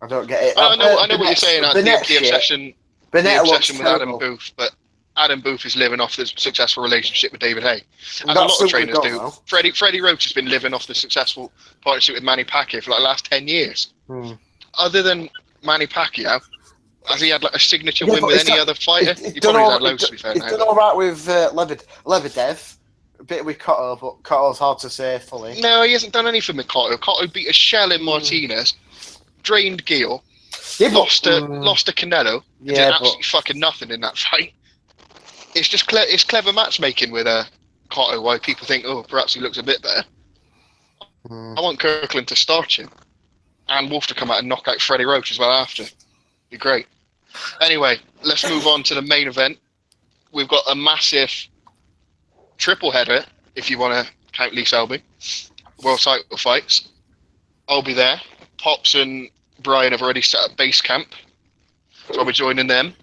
I don't get it. I know what you're saying. The obsession with Adam Booth, but Adam Booth is living off the successful relationship with David Haye. And a lot of trainers do. Now. Freddie Roach has been living off the successful partnership with Manny Pacquiao for the last 10 years. Other than Manny Pacquiao, has he had a signature win with any other fighter? He probably had loads, to be fair. He's done all right with Lebedev. A bit with Cotto, but Cotto's hard to say fully. No, he hasn't done anything with Cotto. Cotto beat a shell in Martinez, drained Gil, lost to Canelo, did absolutely fucking nothing in that fight. It's just it's clever matchmaking with Cotto, why people think, perhaps he looks a bit better. I want Kirkland to starch him, and Wolf to come out and knock out Freddie Roach as well after. Be great. Anyway, let's move on to the main event. We've got a massive triple header, if you want to count Lee Selby. World title fights. I'll be there. Pops and Brian have already set up base camp, so I'll be joining them.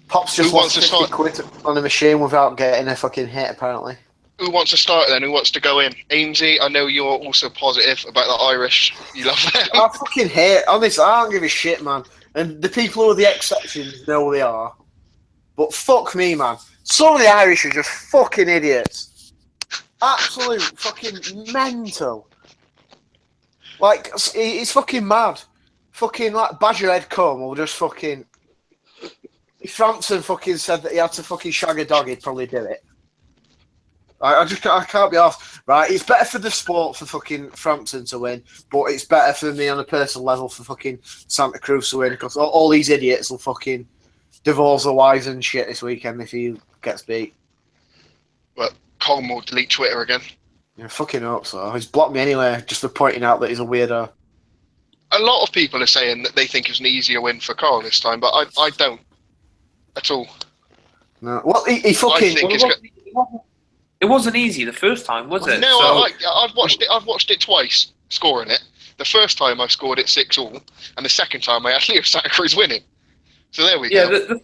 Pops just wants to start quit on the machine without getting a fucking hit, apparently. Who wants to start then? Who wants to go in? Amesy, I know you're also positive about the Irish. You love them. I fucking hate. Honestly, I don't give a shit, man. And the people who are the exceptions know who they are. But fuck me, man. Some of the Irish are just fucking idiots. Absolute fucking mental. Like, he's fucking mad. Fucking, like, Badgerhead Cum will just fucking... If Frampton fucking said that he had to fucking shag a dog, he'd probably do it. I can't be off. Right, it's better for the sport for fucking Frampton to win, but it's better for me on a personal level for fucking Santa Cruz to win, because all these idiots will fucking divorce their wives and shit this weekend if he gets beat. Well, Colm will delete Twitter again. Yeah, fucking hope so. He's blocked me anyway, just for pointing out that he's a weirdo. A lot of people are saying that they think it's an easier win for Carl this time, but I don't at all. No, well, he fucking. It wasn't easy the first time, was it? No, I've watched it. I've watched it twice, scoring it. The first time I scored it 6-6, and the second time I actually have Santa Cruz winning. So there we go. Yeah,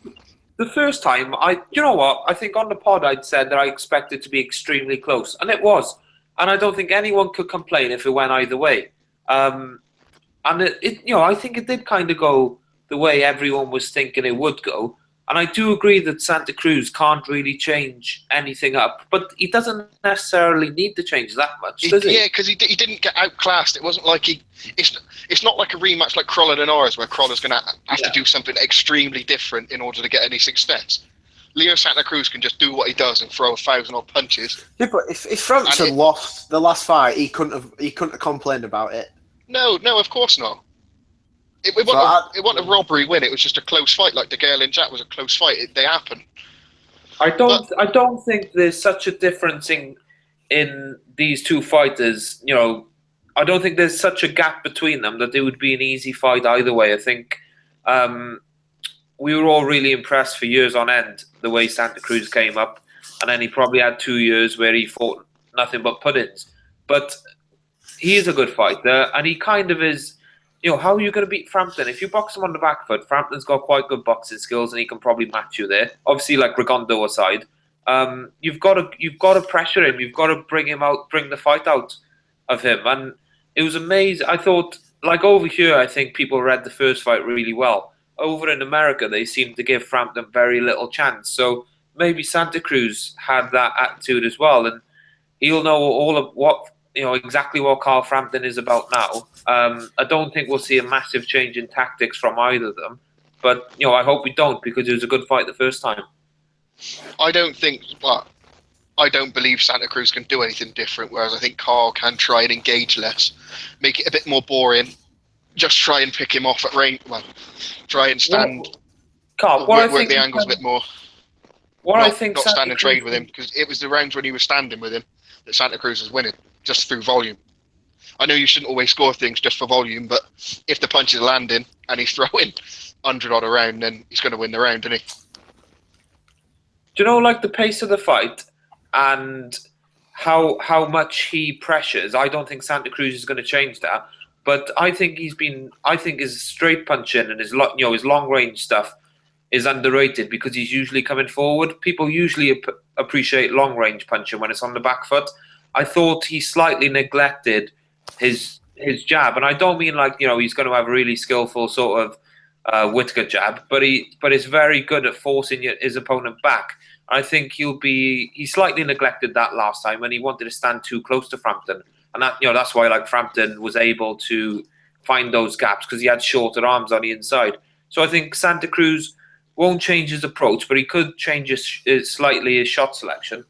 the first time, you know what? I think on the pod I'd said that I expected to be extremely close, and it was. And I don't think anyone could complain if it went either way. And I think it did kind of go the way everyone was thinking it would go. And I do agree that Santa Cruz can't really change anything up, but he doesn't necessarily need to change that much, does he? Yeah, because he didn't get outclassed. It wasn't like it's not like a rematch like Crawler and ours, where Crawler's going to have to do something extremely different in order to get any success. Leo Santa Cruz can just do what he does and throw 1,000-odd punches. Yeah, but if Frampton lost the last fight, he couldn't have complained about it. No, of course not. It wasn't a robbery win. It was just a close fight. Like De Gale and Jack was a close fight. They happen. I don't think there's such a difference in these two fighters. You know, I don't think there's such a gap between them that it would be an easy fight either way. I think we were all really impressed for years on end the way Santa Cruz came up, and then he probably had 2 years where he fought nothing but put-ins. But he is a good fighter, and he kind of is. You know, how are you going to beat Frampton? If you box him on the back foot, Frampton's got quite good boxing skills, and he can probably match you there. Obviously, like Rigondo aside, you've got to pressure him. You've got to bring the fight out of him. And it was amazing. I thought, like over here, I think people read the first fight really well. Over in America, they seemed to give Frampton very little chance. So maybe Santa Cruz had that attitude as well, and he'll know all of what. You know exactly what Carl Frampton is about now. I don't think we'll see a massive change in tactics from either of them, but you know I hope we don't, because it was a good fight the first time. I don't believe Santa Cruz can do anything different. Whereas I think Carl can try and engage less, make it a bit more boring. Just try and pick him off at range. Well, try and stand. Carl, work the angles a bit more. I think not stand and trade with him, because it was the rounds when he was standing with him that Santa Cruz was winning. Just through volume. I know you shouldn't always score things just for volume, but if the punch is landing and he's throwing 100-odd around, then he's going to win the round, isn't he? Do you know, like the pace of the fight and how much he pressures? I don't think Santa Cruz is going to change that, but I think his straight punching and his long range stuff is underrated, because he's usually coming forward. People usually appreciate long range punching when it's on the back foot. I thought he slightly neglected his jab, and I don't mean like he's going to have a really skillful sort of Whittaker jab, but he's very good at forcing his opponent back. I think he slightly neglected that last time when he wanted to stand too close to Frampton, and that's why like Frampton was able to find those gaps, because he had shorter arms on the inside. So I think Santa Cruz won't change his approach, but he could change slightly his shot selection.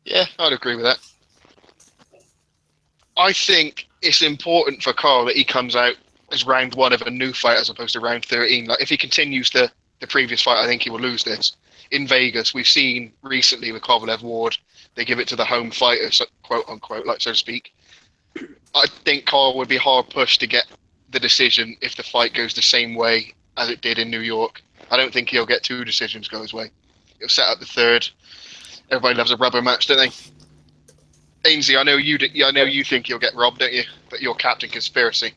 Yeah, I'd agree with that. I think it's important for Carl that he comes out as round 1 of a new fight as opposed to round 13. Like, if he continues the previous fight, I think he will lose this. In Vegas, we've seen recently with Kovalev Ward, they give it to the home fighters, quote unquote, like so to speak. I think Carl would be hard pushed to get the decision if the fight goes the same way as it did in New York. I don't think he'll get 2 decisions go his way. He'll set up the third. Everybody loves a rubber match, don't they? Ainsley, I know you think he'll get robbed, don't you? But you're Captain Conspiracy.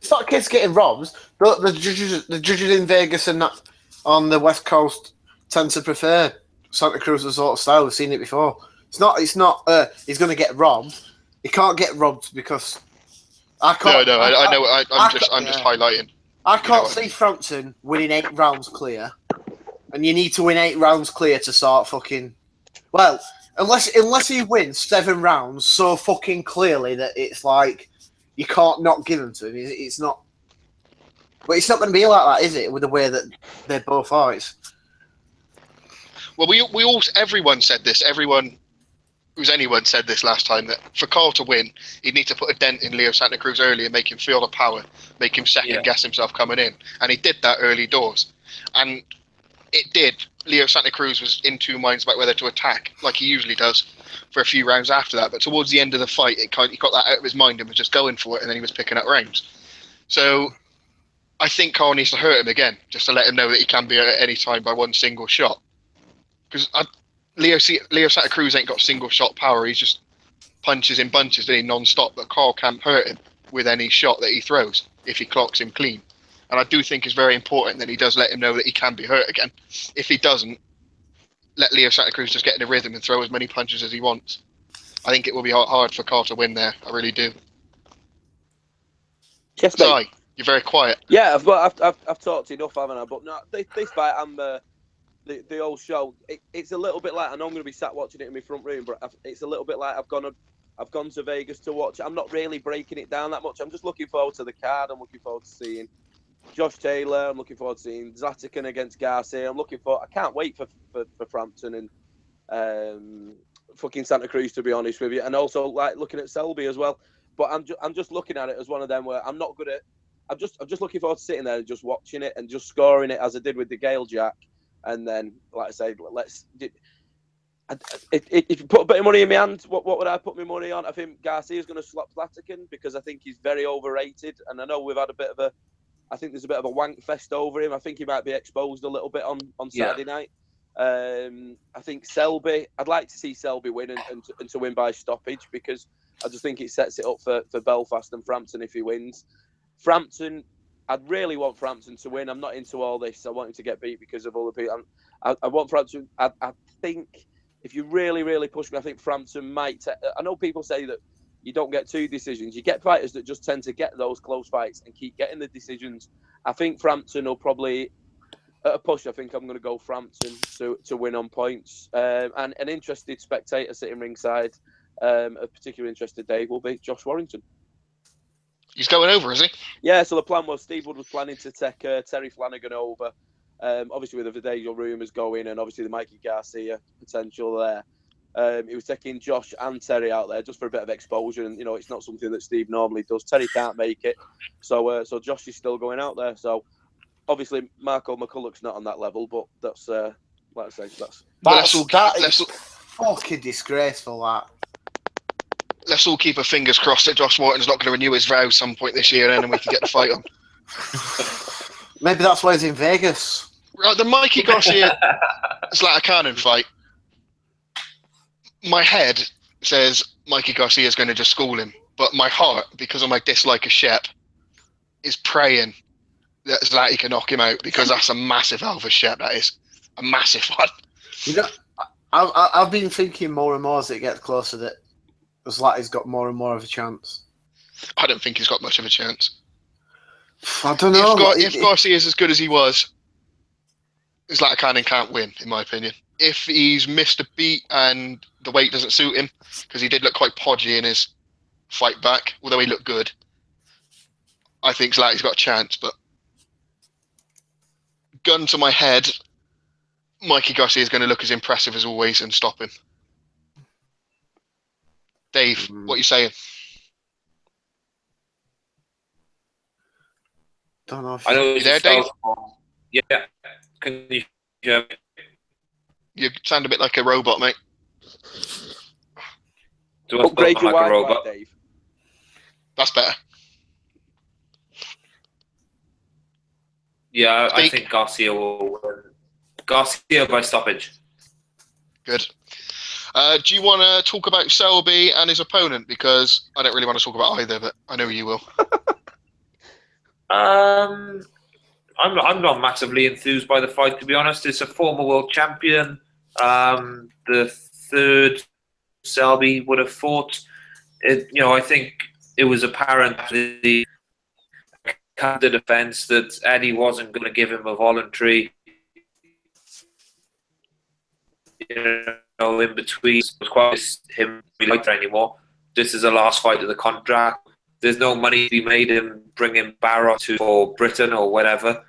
It's not kids getting robbed. The judges in Vegas and that on the West Coast tend to prefer Santa Cruz's sort of style. We've seen it before. It's not. He's going to get robbed. He can't get robbed because I can't. No. I know. I'm just highlighting. I can't see Frampton winning 8 rounds clear, and you need to win 8 rounds clear to start fucking. Well, unless he wins 7 rounds so fucking clearly that it's like you can't not give them to him. It's not. But it's not going to be like that, is it? With the way that they both are. Well, everyone said this. Anyone said this last time, that for Carl to win, he'd need to put a dent in Leo Santa Cruz early and make him feel the power, make him second guess himself coming in, and he did that early doors, and it did. Leo Santa Cruz was in 2 minds about whether to attack, like he usually does, for a few rounds after that. But towards the end of the fight, he got that out of his mind and was just going for it, and then he was picking up rounds. So I think Carl needs to hurt him again, just to let him know that he can be at any time by 1 single shot. Because Leo Santa Cruz ain't got single shot power. He's just punches in bunches, doesn't he, non-stop. But Carl can't hurt him with any shot that he throws if he clocks him clean. And I do think it's very important that he does let him know that he can be hurt again. If he doesn't, let Leo Santa Cruz just get in a rhythm and throw as many punches as he wants. I think it will be hard for Carl to win there. I really do. Yes, Haye, You're very quiet. Yeah, I've talked enough, haven't I? But no, this fight, I'm the old show. It's a little bit like, I know I'm going to be sat watching it in my front room, but it's a little bit like I've gone to Vegas to watch it. I'm not really breaking it down that much. I'm just looking forward to the card. I'm looking forward to seeing Josh Taylor. I'm looking forward to seeing Zlatican against Garcia. I can't wait for Frampton and fucking Santa Cruz, to be honest with you. And also like looking at Selby as well. But I'm just looking at it as one of them where I'm not good at. I'm just looking forward to sitting there and just watching it and just scoring it as I did with the Gale Jack. And then, like I said, if you put a bit of money in my hand, what would I put my money on? I think Garcia's going to slap Zlatican because I think he's very overrated. And I know we've had I think there's a bit of a wank fest over him. I think he might be exposed a little bit on Saturday night. I think Selby, I'd like to see Selby win and to win by stoppage because I just think it sets it up for Belfast and Frampton if he wins. Frampton, I'd really want Frampton to win. I'm not into all this. I want him to get beat because of other people. I want Frampton. I think if you really, really push me, I think Frampton might. I know people say that you don't get 2 decisions. You get fighters that just tend to get those close fights and keep getting the decisions. I think Frampton will probably, at a push, I think I'm going to go Frampton to win on points. And an interested spectator sitting ringside, a particularly interested Dave, will be Josh Warrington. He's going over, is he? Yeah, so the plan was Steve Wood was planning to take Terry Flanagan over. Obviously, with the Videjo rumours going and obviously the Mikey Garcia potential there. He was taking Josh and Terry out there just for a bit of exposure. And, it's not something that Steve normally does. Terry can't make it. So Josh is still going out there. So, obviously, Marco McCulloch's not on that level. But that's, like I say, that's fucking disgraceful, that. Let's all keep our fingers crossed that Josh Wharton's not going to renew his vows some point this year, and then we can get the fight on. Maybe that's why he's in Vegas. Right, the Mikey Garcia Zlatican fight. My head says Mikey Garcia is going to just school him, but my heart, because of my dislike of Shep, is praying that Zlati can knock him out because that's a massive alpha Shep. That is a massive one. I've been thinking more and more as it gets closer that Zlati's got more and more of a chance. I don't think he's got much of a chance. I don't know. If Garcia is as good as he was, Zlatican can't win, in my opinion. If he's missed a beat and the weight doesn't suit him, because he did look quite podgy in his fight back, although he looked good, I think Zlati's got a chance. But gun to my head, Mikey Garcia is going to look as impressive as always and stop him. Dave, what are you saying? Don't know. I know you there, Dave? Yeah. Can you hear me? You sound a bit like a robot, mate. Do I upgrade your like a Wi-Fi, robot? Dave. That's better. Yeah, I think Garcia will win. Garcia by stoppage. Good. Do you want to talk about Selby and his opponent? Because I don't really want to talk about either, but I know you will. I'm not massively enthused by the fight, to be honest. It's a former world champion. The third Selby would have fought. I think it was apparent the defense that Eddie wasn't going to give him a voluntary. In between, it was quite him like that anymore. This is the last fight of the contract. There's no money to be made in bringing Barros or Britain or whatever.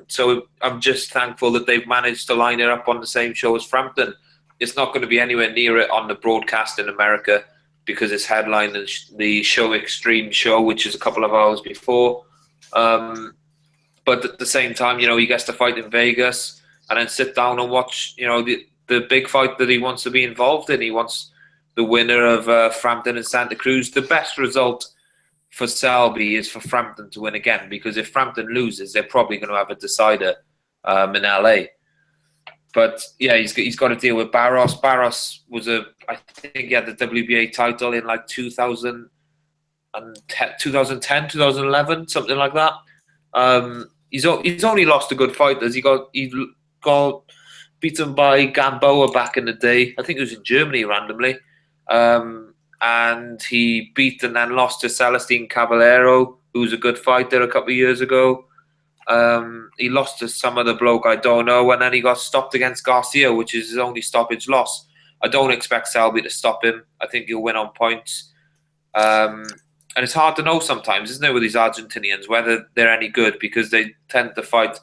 So I'm just thankful that they've managed to line it up on the same show as Frampton. It's not going to be anywhere near it on the broadcast in America because it's headlined the Show Extreme show, which is a couple of hours before. But at the same time, he gets to fight in Vegas and then sit down and watch, the big fight that he wants to be involved in. He wants the winner of Frampton and Santa Cruz. The best result for Selby is for Frampton to win again, because if Frampton loses, they're probably going to have a decider in LA. But yeah, he's got to deal with Barros. Barros was I think he had the WBA title in like 2010, 2011, something like that. He's only lost to good fighters. He got beaten by Gamboa back in the day. I think it was in Germany randomly. And he beat and then lost to Celestine Caballero who was a good fighter a couple of years ago. He lost to some other bloke I don't know, and then he got stopped against Garcia, which is his only stoppage loss. I don't expect Selby to stop him. I think he'll win on points. And it's hard to know sometimes, isn't it, with these Argentinians, whether they're any good, because they tend to fight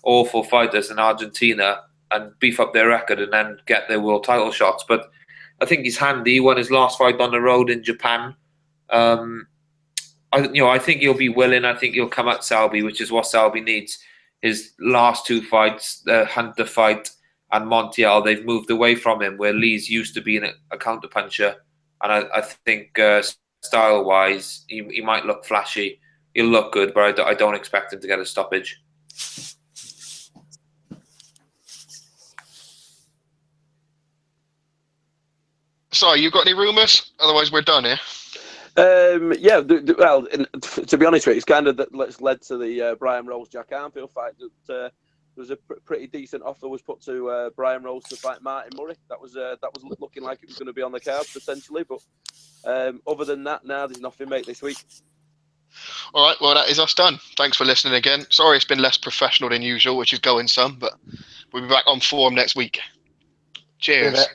awful fighters in Argentina and beef up their record and then get their world title shots. But I think he's handy. He won his last fight on the road in Japan. I think he'll be willing. I think he'll come at Selby, which is what Selby needs. His last two fights, the Hunter fight and Montiel, they've moved away from him, where Lee's used to being a counter puncher. And I think style-wise, he might look flashy. He'll look good, but I don't expect him to get a stoppage. So, you got any rumours? Otherwise, we're done here. Yeah, well, to be honest with you, it's kind of led to the Brian Rose Jack Armfield fight. That there was a pretty decent offer was put to Brian Rose to fight Martin Murray. That was looking like it was going to be on the card potentially, but other than that, there's nothing, mate, this week. All right, well, that is us done. Thanks for listening again. Sorry it's been less professional than usual, which is going some, but we'll be back on form next week. Cheers.